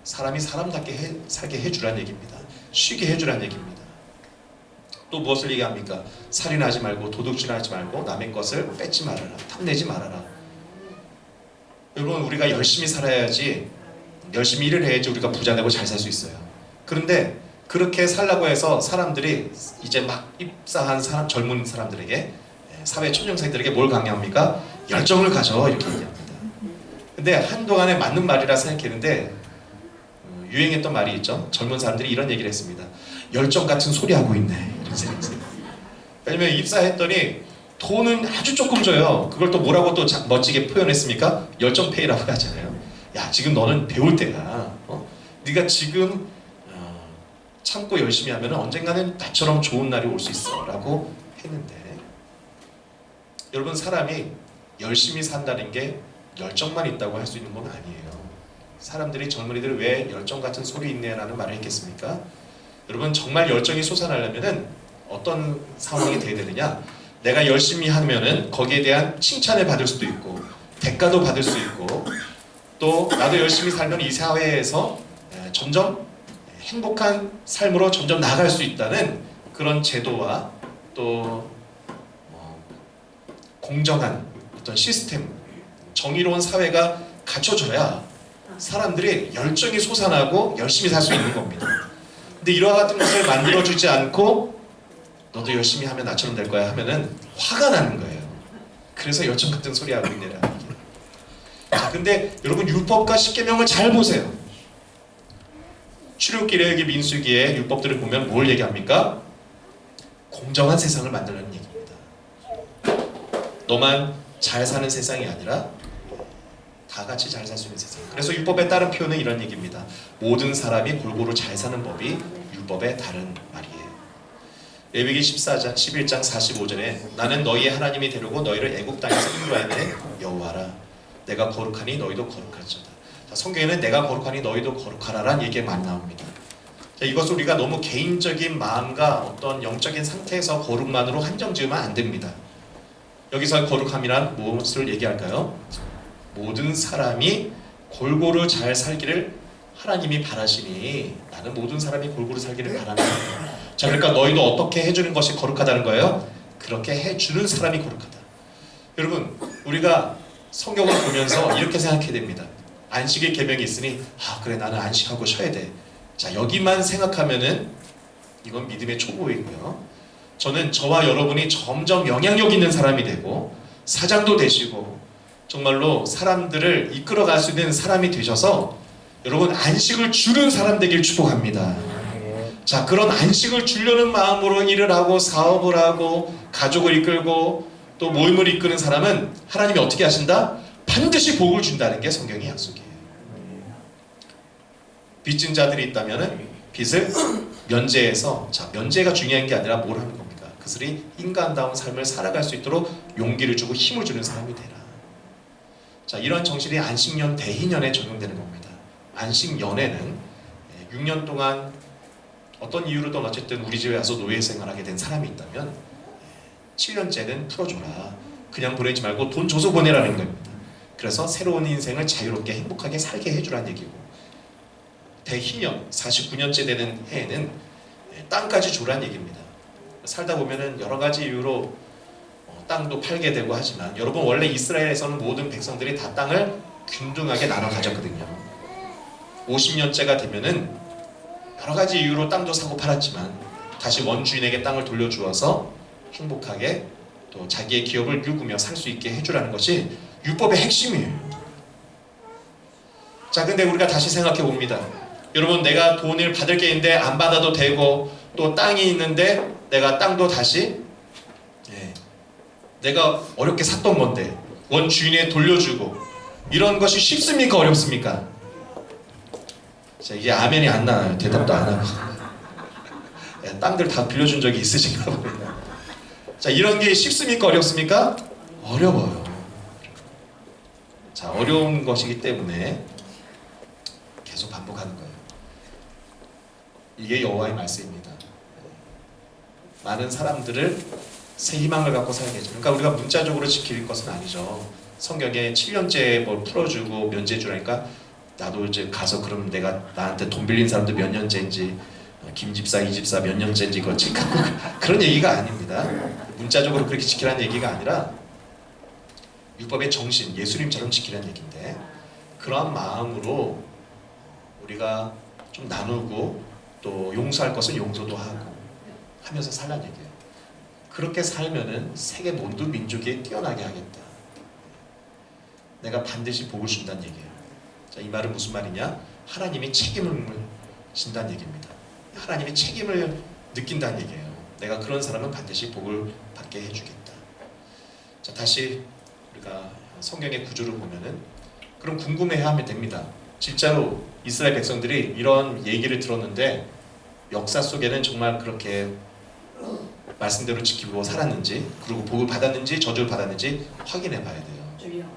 사람이 사람답게 살게 해주라는 얘기입니다. 쉬게 해주라는 얘기입니다. 또 무엇을 얘기합니까? 살인하지 말고, 도둑질하지 말고, 남의 것을 뺏지 말아라, 탐내지 말아라. 여러분, 우리가 열심히 살아야지, 열심히 일을 해야지 우리가 부자 되고 잘 살 수 있어요. 그런데 그렇게 살라고 해서 사람들이 이제 막 입사한 젊은 사람들에게, 사회 초년생들에게 뭘 강요합니까? 열정을 가져, 이렇게 얘기합니다. 근데 한동안에 맞는 말이라 생각했는데 유행했던 말이 있죠. 젊은 사람들이 이런 얘기를 했습니다. 열정 같은 소리 하고 있네, 이런 생각이. 왜냐면 입사했더니 돈은 아주 조금 줘요. 그걸 또 뭐라고 또 멋지게 표현했습니까? 열정페이라고 하잖아요. 야, 지금 너는 배울 때야. 네가 지금 참고 열심히 하면 언젠가는 나처럼 좋은 날이 올 수 있어 라고 했는데, 여러분, 사람이 열심히 산다는 게 열정만 있다고 할 수 있는 건 아니에요. 사람들이, 젊은이들이 왜 열정 같은 소리 있네라는 말을 했겠습니까? 여러분, 정말 열정이 솟아나려면은 어떤 상황이 돼야 되느냐? 내가 열심히 하면은 거기에 대한 칭찬을 받을 수도 있고, 대가도 받을 수 있고, 또 나도 열심히 살면 이 사회에서 점점 행복한 삶으로 점점 나아갈 수 있다는 그런 제도와 또 공정한 어떤 시스템, 정의로운 사회가 갖춰져야 사람들이 열정이 솟아나고 열심히 살 수 있는 겁니다. 근데 이와 같은 것을 만들어주지 않고 너도 열심히 하면 나처럼 될 거야 하면은 화가 나는 거예요. 그래서 열정 같은 소리 하고 있네라. 자, 근데 여러분, 율법과 십계명을 잘 보세요. 출애굽기, 레위기, 민수기의 율법들을 보면 뭘 얘기합니까? 공정한 세상을 만들라는 얘기입니다. 너만 잘 사는 세상이 아니라 다 같이 잘 살 수 있는 세상. 그래서 율법에 따른 표현은 이런 얘기입니다. 모든 사람이 골고루 잘 사는 법이 율법의 다른 말이에요. 레위기 14장, 11장 45절에 나는 너희의 하나님이 되려고 너희를 애국 땅에서 인도하였네 여호와라. 내가 거룩하니 너희도 거룩할지어다. 자, 성경에는 내가 거룩하니 너희도 거룩하라라는 얘기가 많이 나옵니다. 자, 이것을 우리가 너무 개인적인 마음과 어떤 영적인 상태에서 거룩만으로 한정지으면 안 됩니다. 여기서 거룩함이란 무엇을 얘기할까요? 모든 사람이 골고루 잘 살기를 하나님이 바라시니, 나는 모든 사람이 골고루 살기를 바라는 거예요. 자, 그러니까 너희도 어떻게 해주는 것이 거룩하다는 거예요? 그렇게 해주는 사람이 거룩하다. 여러분, 우리가 성경을 보면서 이렇게 생각해야 됩니다. 안식일 계명이 있으니 그래, 나는 안식하고 쉬어야 돼. 자, 여기만 생각하면은 이건 믿음의 초보이고요. 저는 저와 여러분이 점점 영향력 있는 사람이 되고 사장도 되시고 정말로 사람들을 이끌어갈 수 있는 사람이 되셔서 여러분, 안식을 주는 사람 되길 축복합니다. 자, 그런 안식을 주려는 마음으로 일을 하고 사업을 하고 가족을 이끌고 또 모임을 이끄는 사람은 하나님이 어떻게 하신다? 반드시 복을 준다는 게 성경의 약속이에요. 빚진 자들이 있다면 빚을 면제해서, 자, 면제가 중요한 게 아니라 뭘 하는 겁니까? 그들이 인간다운 삶을 살아갈 수 있도록 용기를 주고 힘을 주는 사람이 되라. 자, 이러한 정신이 안식년 대희년에 적용되는 겁니다. 안식년에는 6년 동안 어떤 이유로든 어쨌든 우리 집에 와서 노예 생활하게 된 사람이 있다면 7년째는 풀어줘라. 그냥 보내지 말고 돈 줘서 보내라는 겁니다. 그래서 새로운 인생을 자유롭게 행복하게 살게 해주라는 얘기고, 대희년 49년째 되는 해에는 땅까지 주라는 얘기입니다. 살다 보면은 여러 가지 이유로 땅도 팔게 되고 하지만, 여러분, 원래 이스라엘에서는 모든 백성들이 다 땅을 균등하게 나눠 가졌거든요. 50년째가 되면은 여러 가지 이유로 땅도 사고 팔았지만 다시 원주인에게 땅을 돌려주어서 행복하게 또 자기의 기업을 누구며 살 수 있게 해주라는 것이 율법의 핵심이에요. 자, 근데 우리가 다시 생각해 봅니다. 여러분, 내가 돈을 받을 게 있는데 안 받아도 되고, 또 땅이 있는데 내가 땅도 다시 내가 어렵게 샀던 건데 원주인에 돌려주고, 이런 것이 쉽습니까? 어렵습니까? 자, 이게 아멘이 안 나와요. 대답도 안 하고. 야, 땅들 다 빌려준 적이 있으신가 보네요. 자, 이런 게 쉽습니까? 어렵습니까? 어려워요. 자, 어려운 것이기 때문에 계속 반복하는 거예요. 이게 여호와의 말씀입니다. 많은 사람들을 새 희망을 갖고 살게 해줘. 그러니까 우리가 문자적으로 지킬 것은 아니죠. 성경에 7년째 뭘 풀어주고 면제해주라니까 나도 이제 가서 그럼 내가 나한테 돈 빌린 사람들 몇 년째인지 김 집사, 이 집사 몇 년째인지 그거 체크하고 그런 얘기가 아닙니다. 문자적으로 그렇게 지키라는 얘기가 아니라 율법의 정신, 예수님처럼 지키라는 얘기인데 그러한 마음으로 우리가 좀 나누고 또 용서할 것은 용서도 하고 하면서 살라는 얘기예요. 그렇게 살면은 세계 모든 민족이 뛰어나게 하겠다. 내가 반드시 복을 준다는 얘기예요. 자, 이 말은 무슨 말이냐? 하나님이 책임을 진다는 얘기입니다. 하나님이 책임을 느낀다는 얘기예요. 내가 그런 사람은 반드시 복을 받게 해주겠다. 자, 다시 우리가 성경의 구조를 보면은 그럼 궁금해하면 됩니다. 진짜로 이스라엘 백성들이 이런 얘기를 들었는데 역사 속에는 정말 그렇게 말씀대로 지키고 살았는지 그리고 복을 받았는지 저주를 받았는지 확인해 봐야 돼요.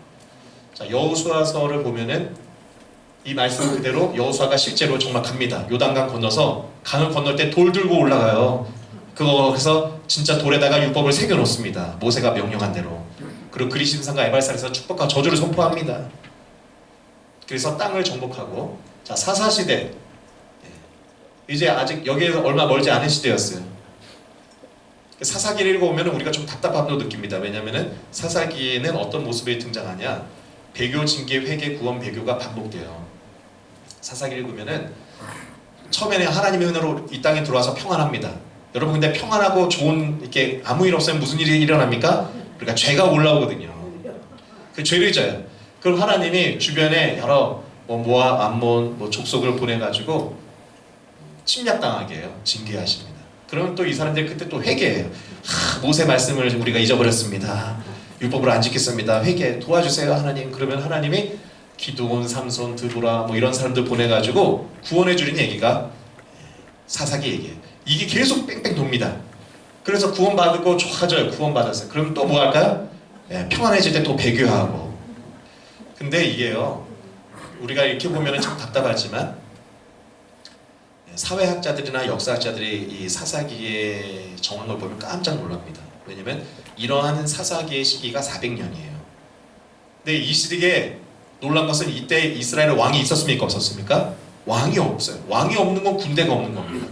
자, 여호수아서를 보면은 이 말씀 그대로 여호수아가 실제로 정말 갑니다. 요단강 건너서 강을 건널 때 돌 들고 올라가요. 그래서 진짜 돌에다가 율법을 새겨 놓습니다. 모세가 명령한 대로. 그리고 그리심산과 에발산에서 축복과 저주를 선포합니다. 그래서 땅을 정복하고 자, 사사시대 이제 아직 여기에서 얼마 멀지 않은 시대였어요. 사사기를 읽어보면 우리가 좀 답답함도 느낍니다. 왜냐하면 사사기에는 어떤 모습이 등장하냐 배교, 징계, 회개, 구원, 배교가 반복돼요. 사사기를 읽으면 처음에는 하나님의 은혜로 이 땅에 들어와서 평안합니다. 여러분 근데 평안하고 좋은 이렇게 아무 일 없으면 무슨 일이 일어납니까? 그러니까 죄가 올라오거든요. 그 죄를 져요. 그럼 하나님이 주변에 여러 모압, 암몬, 족속을 보내가지고 침략당하게 해요. 징계하십니다. 그러면 또 이 사람들 그때 또 회개해요. 모세 말씀을 우리가 잊어버렸습니다. 율법을 안 지켰습니다. 회개 도와주세요 하나님. 그러면 하나님이 기드온, 삼손, 드보라 이런 사람들 보내가지고 구원해 주는 얘기가 사사기 얘기예요. 이게 계속 뺑뺑 돕니다. 그래서 구원받고 좋아져요. 구원받았어요. 그럼 또 뭐 할까요? 평안해질 때 또 배교하고. 근데 이게요 우리가 이렇게 보면 참 답답하지만 사회학자들이나 역사학자들이 이 사사기의 정황을 보면 깜짝 놀랍니다. 왜냐면 이러한 사사기의 시기가 400년이에요. 근데 이 시기에 놀란 것은 이때 이스라엘에 왕이 있었습니까? 없었습니까? 왕이 없어요. 왕이 없는 건 군대가 없는 겁니다.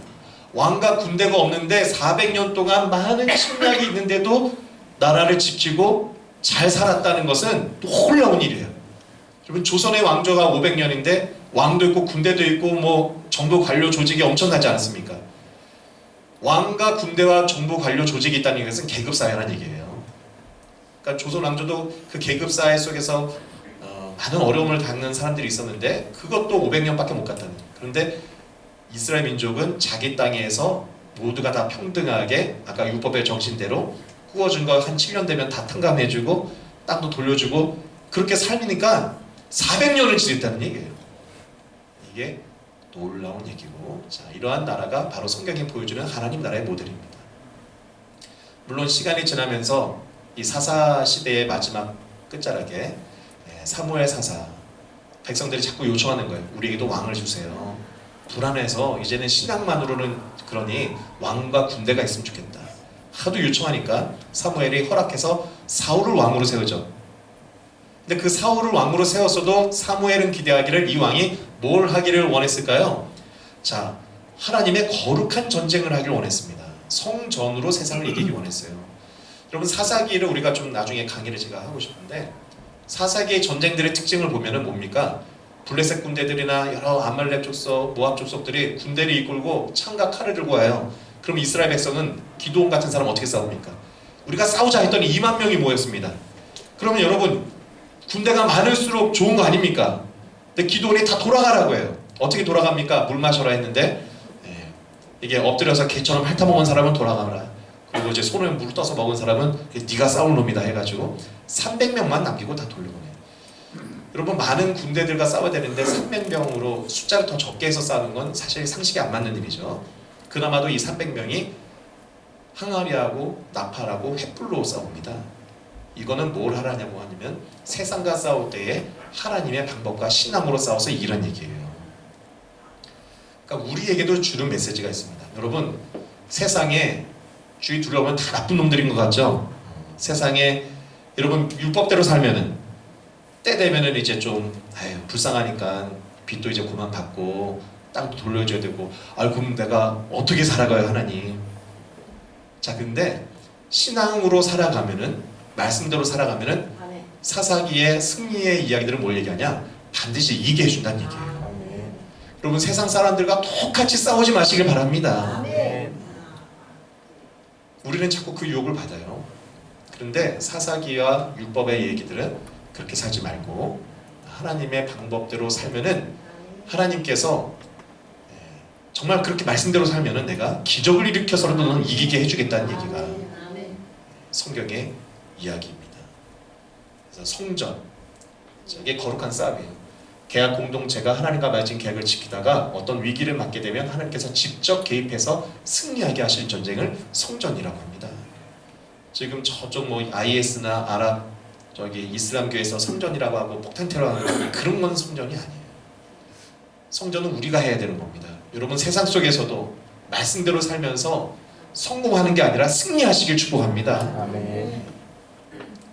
왕과 군대가 없는데 400년 동안 많은 침략이 있는데도 나라를 지키고 잘 살았다는 것은 놀라운 일이에요. 여러분 조선의 왕조가 500년인데 왕도 있고 군대도 있고 정부 관료 조직이 엄청나지 않습니까? 왕과 군대와 정부 관료 조직이 있다는 것은 계급사회라는 얘기예요. 그러니까 조선 왕조도 그 계급사회 속에서 많은 어려움을 겪는 사람들이 있었는데 그것도 500년밖에 못 갔다는 거예요. 그런데 이스라엘 민족은 자기 땅에서 모두가 다 평등하게 아까 율법의 정신대로 구워준 거 한 7년 되면 다 탕감해주고 땅도 돌려주고 그렇게 살니까 400년을 지냈다는 얘기예요. 이게 놀라운 얘기고 자, 이러한 나라가 바로 성경이 보여주는 하나님 나라의 모델입니다. 물론 시간이 지나면서 이 사사 시대의 마지막 끝자락에 사무엘 사사 백성들이 자꾸 요청하는 거예요. 우리에게도 왕을 주세요. 불안해서 이제는 신앙만으로는 그러니 왕과 군대가 있으면 좋겠다. 하도 요청하니까 사무엘이 허락해서 사울을 왕으로 세우죠. 근데 그 사울을 왕으로 세웠어도 사무엘은 기대하기를 이 왕이 뭘 하기를 원했을까요? 자, 하나님의 거룩한 전쟁을 하기를 원했습니다. 성전으로 세상을 이기기 원했어요. 여러분 사사기를 우리가 좀 나중에 강의를 제가 하고 싶은데 사사기의 전쟁들의 특징을 보면은 뭡니까? 블레셋 군대들이나 여러 아말렉 족속, 모압 족속들이 군대를 이끌고 창과 칼을 들고 와요. 그럼 이스라엘 백성은 기드온 같은 사람 어떻게 싸웁니까? 우리가 싸우자 했더니 2만 명이 모였습니다. 그러면 여러분 군대가 많을수록 좋은 거 아닙니까? 근데 기드온이 다 돌아가라고 해요. 어떻게 돌아갑니까? 물 마셔라 했는데 이게 엎드려서 개처럼 핥아먹은 사람은 돌아가라. 그리고 이제 손에 물을 떠서 먹은 사람은 네가 싸울 놈이다 해가지고 300명만 남기고 다 돌려보내요. 여러분 많은 군대들과 싸워야 되는데 300명으로 숫자를 더 적게 해서 싸우는 건 사실 상식이 안 맞는 일이죠. 그나마도 이 300명이 항아리하고 나팔하고 횃불로 싸웁니다. 이거는 뭘 하라냐고 하면 세상과 싸울 때에 하나님의 방법과 신앙으로 싸워서 이기란 얘기예요. 그러니까 우리에게도 주는 메시지가 있습니다. 여러분 세상에 주위 둘러보면 다 나쁜 놈들인 것 같죠? 세상에 여러분 율법대로 살면은 때 되면은 이제 좀 불쌍하니까 빚도 이제 그만 받고 땅도 돌려줘야 되고 그럼 내가 어떻게 살아가요 하나님. 자 근데 신앙으로 살아가면은 말씀대로 살아가면은 사사기의 승리의 이야기들은 뭘 얘기하냐? 반드시 이기게 해준다는 얘기예요. 여러분 세상 사람들과 똑같이 싸우지 마시길 바랍니다. 우리는 자꾸 그 유혹을 받아요. 그런데 사사기와 율법의 얘기들은 그렇게 살지 말고 하나님의 방법대로 살면은 하나님께서 정말 그렇게 말씀대로 살면은 내가 기적을 일으켜서라도 너는 이기게 해주겠다는 얘기가 성경의 이야기입니다. 그래서 성전, 이게 거룩한 싸움이에요. 계약 공동체가 하나님과 맺은 계약을 지키다가 어떤 위기를 맞게 되면 하나님께서 직접 개입해서 승리하게 하실 전쟁을 성전이라고 합니다. 지금 저쪽 뭐 IS나 아랍 저기 이슬람교에서 성전이라고 하고 폭탄 테러하는 그런 건 성전이 아니에요. 성전은 우리가 해야 되는 겁니다. 여러분 세상 속에서도 말씀대로 살면서 성공하는 게 아니라 승리하시길 축복합니다. 아멘.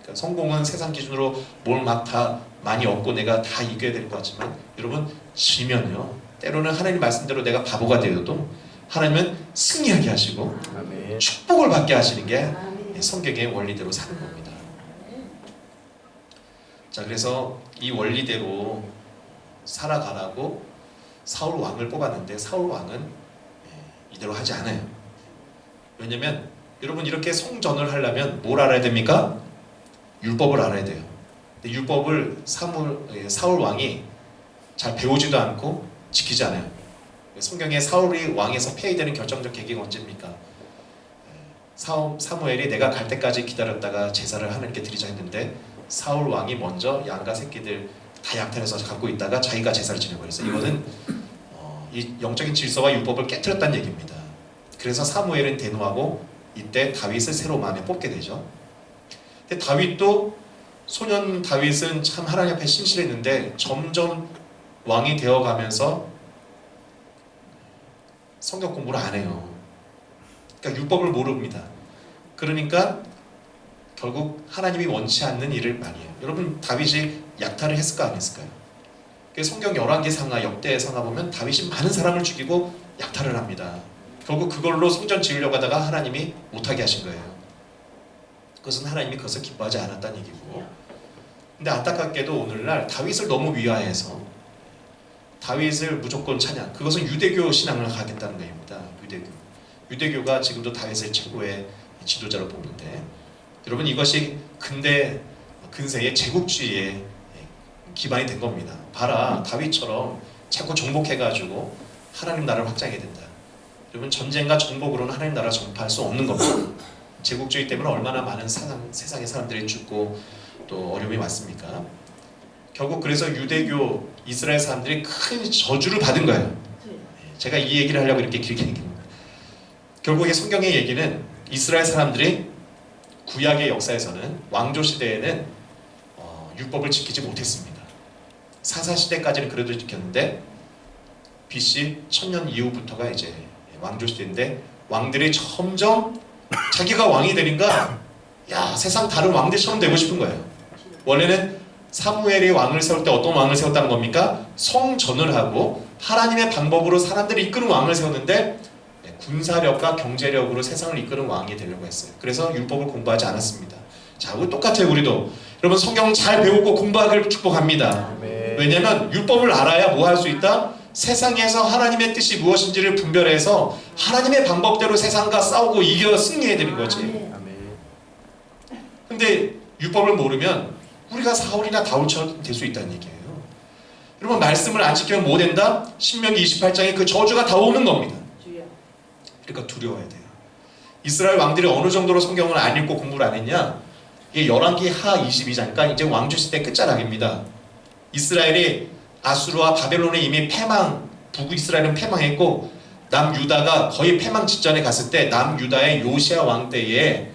그러니까 성공은 세상 기준으로 뭘 막 다 많이 얻고 내가 다 이겨야 될 것 같지만 여러분 지면요 때로는 하나님 말씀대로 내가 바보가 되어도 하나님은 승리하게 하시고 아멘. 축복을 받게 하시는 게 성경의 원리대로 사는 겁니다. 자 그래서 이 원리대로 살아가라고 사울 왕을 뽑았는데 사울 왕은 이대로 하지 않아요. 왜냐면 여러분 이렇게 성전을 하려면 뭘 알아야 됩니까? 율법을 알아야 돼요. 근데 율법을 사울 왕이 잘 배우지도 않고 지키지 않아요. 성경에 사울이 왕에서 폐위되는 결정적 계기가 언제입니까? 사무엘이 내가 갈 때까지 기다렸다가 제사를 하나님께 드리자 했는데 사울 왕이 먼저 양과 새끼들 다 약탈해서 갖고 있다가 자기가 제사를 지내버렸어요. 이거는 이 영적인 질서와 율법을 깨트렸다는 얘기입니다. 그래서 사무엘은 대노하고 이때 다윗을 새로 마음에 뽑게 되죠. 근데 다윗도 소년 다윗은 참 하나님 앞에 신실했는데 점점 왕이 되어가면서 성경 공부를 안 해요. 그러니까 율법을 모릅니다. 그러니까 결국 하나님이 원치 않는 일을 많이 해요. 여러분 다윗이 약탈을 했을까 안 했을까요? 성경 열왕기상하 역대상하 보면 다윗이 많은 사람을 죽이고 약탈을 합니다. 결국 그걸로 성전 지으려고 하다가 하나님이 못하게 하신 거예요. 그것은 하나님이 그것을 기뻐하지 않았다는 얘기고, 근데 안타깝게도 오늘날 다윗을 너무 위하해서 다윗을 무조건 찬양, 그것은 유대교 신앙을 하겠다는 것입니다. 유대교가 지금도 다윗을 최고의 지도자로 뽑는데, 여러분 이것이 근세의 제국주의의 기반이 된 겁니다. 봐라, 다윗처럼 자꾸 정복해가지고 하나님 나라를 확장해야 된다. 여러분 전쟁과 정복으로는 하나님 나라를 전파할 수 없는 겁니다. 제국주의 때문에 얼마나 많은 세상의 사람들이 죽고 또 어려움이 왔습니까? 결국 그래서 유대교 이스라엘 사람들이 큰 저주를 받은 거예요. 제가 이 얘기를 하려고 이렇게 길게 얘기합니다. 결국에 성경의 얘기는 이스라엘 사람들이 구약의 역사에서는 왕조 시대에는 율법을 지키지 못했습니다. 사사 시대까지는 그래도 지켰는데 BC 1000년 이후부터가 이제 왕조 시대인데 왕들이 점점 자기가 왕이 되니까 세상 다른 왕들처럼 되고 싶은 거예요. 원래는 사무엘이 왕을 세울 때 어떤 왕을 세웠다는 겁니까? 성전을 하고 하나님의 방법으로 사람들을 이끄는 왕을 세웠는데 군사력과 경제력으로 세상을 이끄는 왕이 되려고 했어요. 그래서 율법을 공부하지 않았습니다. 자, 우리 똑같아요. 우리도 여러분 성경 잘 배우고 공부하기를 축복합니다. 왜냐하면 율법을 알아야 뭐 할 수 있다? 세상에서 하나님의 뜻이 무엇인지를 분별해서 하나님의 방법대로 세상과 싸우고 이겨 승리해야 되는 거지. 근데 율법을 모르면 우리가 사울이나 다윗처럼 될 수 있다는 얘기예요. 여러분 말씀을 안 지키면 뭐 된다? 신명기 28장에 그 저주가 다 오는 겁니다. 그러니까 두려워야 돼요. 이스라엘 왕들이 어느 정도로 성경을 안 읽고 공부를 안 했냐? 이게 열왕기 하 22장, 그러니까 이제 왕조 시대 끝자락입니다. 이스라엘이 아수르와 바벨론에 이미 북이스라엘은 패망했고 남유다가 거의 패망 직전에 갔을 때 남유다의 요시야 왕 때에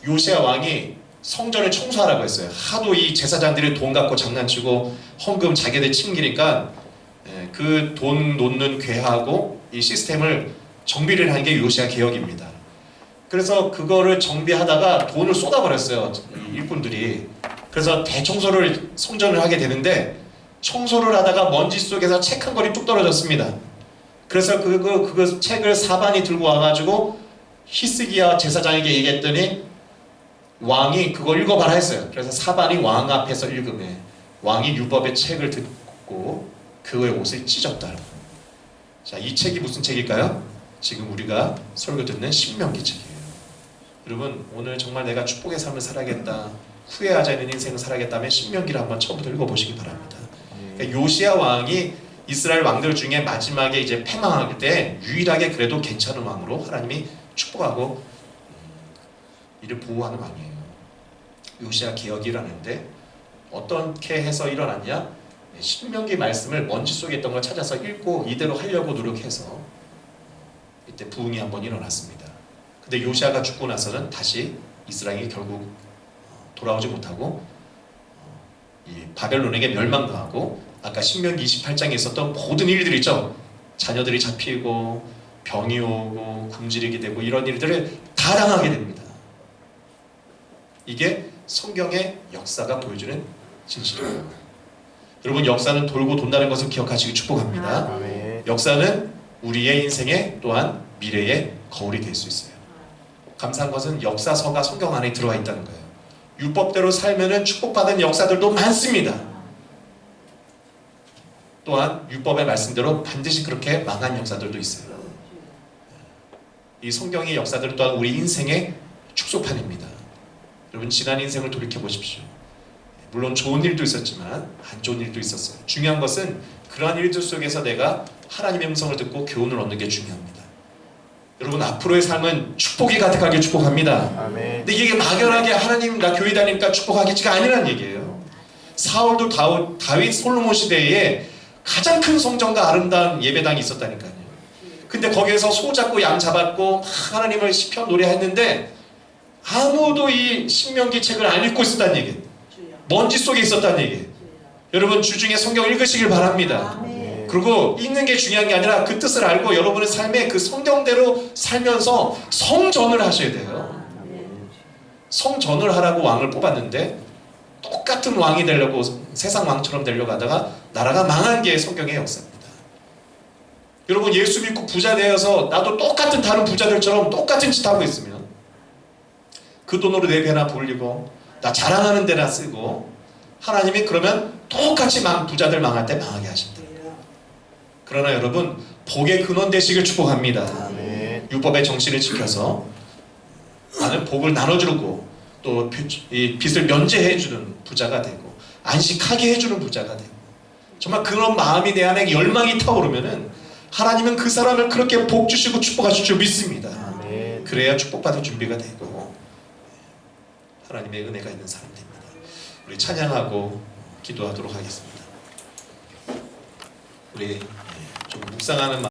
요시야 왕이 성전을 청소하라고 했어요. 하도 이 제사장들이 돈 갖고 장난치고 헌금 자기들 챙기니까 그 돈 놓는 궤하고 이 시스템을 정비를 한 게 요시야 개혁입니다. 그래서 그거를 정비하다가 돈을 쏟아버렸어요, 일꾼들이. 그래서 대청소를 성전을 하게 되는데 청소를 하다가 먼지 속에서 책 한 권이 뚝 떨어졌습니다. 그래서 그 책을 사반이 들고 와가지고 히스기야 제사장에게 얘기했더니 왕이 그걸 읽어봐라 했어요. 그래서 사반이 왕 앞에서 읽으며 왕이 율법의 책을 듣고 그의 옷을 찢었다. 자, 이 책이 무슨 책일까요? 지금 우리가 설교 듣는 신명기 책이에요. 여러분, 오늘 정말 내가 축복의 삶을 살아야겠다, 후회하지 않는 인생을 살아야겠다면 신명기를 한번 처음부터 읽어보시기 바랍니다. 그러니까 요시야 왕이 이스라엘 왕들 중에 마지막에 이제 패망할 때 유일하게 그래도 괜찮은 왕으로 하나님이 축복하고 이를 보호하는 왕이에요. 요시야 개혁이 일어났는데 어떻게 해서 일어났냐? 신명기 말씀을 먼지 속에 있던 걸 찾아서 읽고 이대로 하려고 노력해서 이때 부흥이 한번 일어났습니다. 근데 요시야가 죽고 나서는 다시 이스라엘이 결국 돌아오지 못하고 이 바벨론에게 멸망당하고 아까 신명기 28장에 있었던 모든 일들 있죠. 자녀들이 잡히고 병이 오고 굶주리게 되고 이런 일들을 다 당하게 됩니다. 이게 성경의 역사가 보여주는 진실이에요. 여러분, 역사는 돌고 돈다는 것을 기억하시기 축복합니다. 역사는 우리의 인생에 또한 미래의 거울이 될 수 있어요. 감사한 것은 역사서가 성경 안에 들어와 있다는 거예요. 율법대로 살면은 축복받은 역사들도 많습니다. 또한 율법의 말씀대로 반드시 그렇게 망한 역사들도 있어요. 이 성경의 역사들은 또한 우리 인생의 축소판입니다. 여러분, 지난 인생을 돌이켜 보십시오. 물론 좋은 일도 있었지만 안 좋은 일도 있었어요. 중요한 것은 그러한 일들 속에서 내가 하나님의 음성을 듣고 교훈을 얻는 게 중요합니다. 여러분, 앞으로의 삶은 축복이 가득하게 축복합니다. 아멘. 근데 이게 막연하게 하나님 나 교회 다니니까 축복하겠지가 아니라는 얘기예요. 사울도 다윗 솔로몬 시대에 가장 큰 성전과 아름다운 예배당이 있었다니까요. 근데 거기에서 소 잡고 양 잡았고 하나님을 시편 노래했는데 아무도 이 신명기 책을 안 읽고 있었다는 얘기예요. 먼지 속에 있었다는 얘기예요. 여러분, 주중에 성경 읽으시길 바랍니다. 그리고 읽는 게 중요한 게 아니라 그 뜻을 알고 여러분의 삶에 그 성경대로 살면서 성전을 하셔야 돼요. 성전을 하라고 왕을 뽑았는데 똑같은 왕이 되려고 세상 왕처럼 되려고 하다가 나라가 망한 게 성경의 역사입니다. 여러분, 예수 믿고 부자 되어서 나도 똑같은 다른 부자들처럼 똑같은 짓 하고 있으면 그 돈으로 내 배나 불리고 나 자랑하는 데나 쓰고 하나님이 그러면 똑같이 부자들 망할 때 망하게 하신다. 그러나 여러분, 복의 근원 되시길 축복합니다. 아멘. 율법의 정신을 지켜서 나는 복을 나눠주고 또 이 빚을 면제해주는 부자가 되고 안식하게 해주는 부자가 되고 정말 그런 마음이 내 안에 열망이 타오르면은 하나님은 그 사람을 그렇게 복 주시고 축복하실 줄 믿습니다. 아멘. 그래야 축복받을 준비가 되고 하나님의 은혜가 있는 사람 됩니다. 우리 찬양하고 기도하도록 하겠습니다. 우리 좀 묵상하는